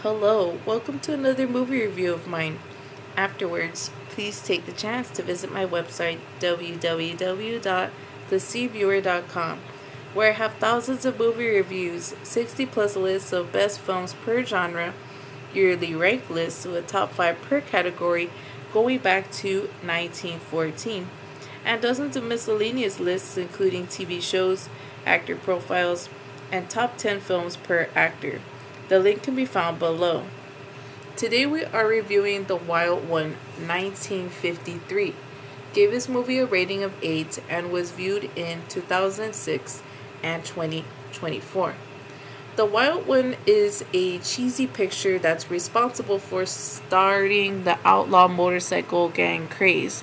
Hello, welcome to another movie review of mine. Afterwards, please take the chance to visit my website www.thecviewer.com, where I have thousands of movie reviews, 60 plus lists of best films per genre, yearly rank lists with top 5 per category going back to 1914, and dozens of miscellaneous lists including TV shows, actor profiles, and top 10 films per actor. The link can be found below. Today we are reviewing The Wild One 1953. Gave this movie a rating of 8 and was viewed in 2006 and 2024. The Wild One is a cheesy picture that's responsible for starting the outlaw motorcycle gang craze.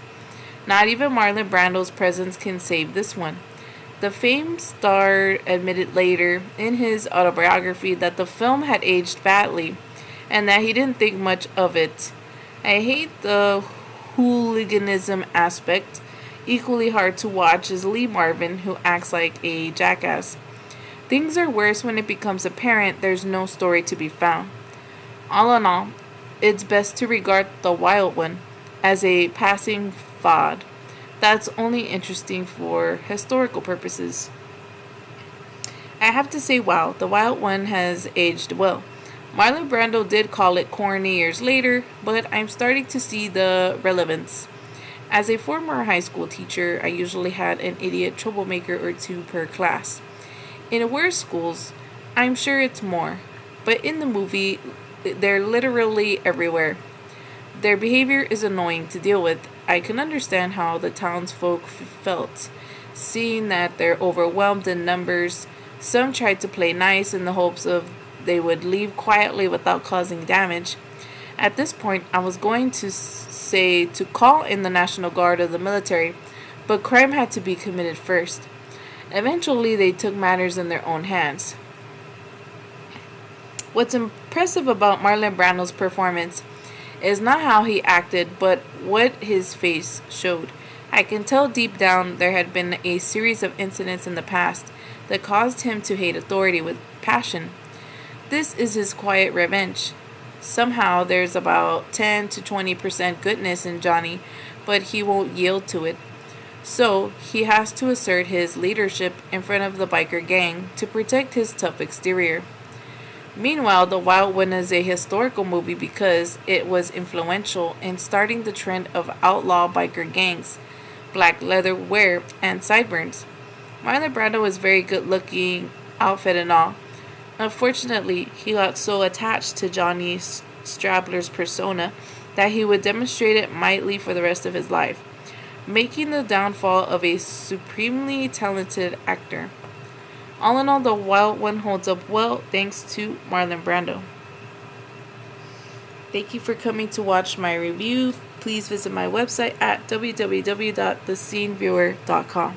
Not even Marlon Brando's presence can save this one. The famed star admitted later in his autobiography that the film had aged badly and that he didn't think much of it. I hate the hooliganism aspect. Equally hard to watch is Lee Marvin, who acts like a jackass. Things are worse when it becomes apparent there's no story to be found. All in all, it's best to regard The Wild One as a passing fad that's only interesting for historical purposes. I have to say, wow, The Wild One has aged well. Marlon Brando did call it corny years later, but I'm starting to see the relevance. As a former high school teacher, I usually had an idiot troublemaker or two per class. In worse schools, I'm sure it's more, but in the movie, they're literally everywhere. Their behavior is annoying to deal with. I can understand how the townsfolk felt, seeing that they're overwhelmed in numbers. Some tried to play nice in the hopes of they would leave quietly without causing damage. At this point, I was going to say to call in the National Guard or the military, but crime had to be committed first. Eventually, they took matters in their own hands. What's impressive about Marlon Brando's performance is not how he acted, but what his face showed. I can tell deep down there had been a series of incidents in the past that caused him to hate authority with passion. This is his quiet revenge. Somehow there's about 10 to 20% goodness in Johnny, but he won't yield to it. So he has to assert his leadership in front of the biker gang to protect his tough exterior. Meanwhile, The Wild One is a historical movie because it was influential in starting the trend of outlaw biker gangs, black leather wear, and sideburns. Marlon Brando is very good looking, outfit and all. Unfortunately, he got so attached to Johnny Strabler's persona that he would demonstrate it mightily for the rest of his life, making the downfall of a supremely talented actor. All in all, The Wild One holds up well thanks to Marlon Brando. Thank you for coming to watch my review. Please visit my website at www.thesceneviewer.com.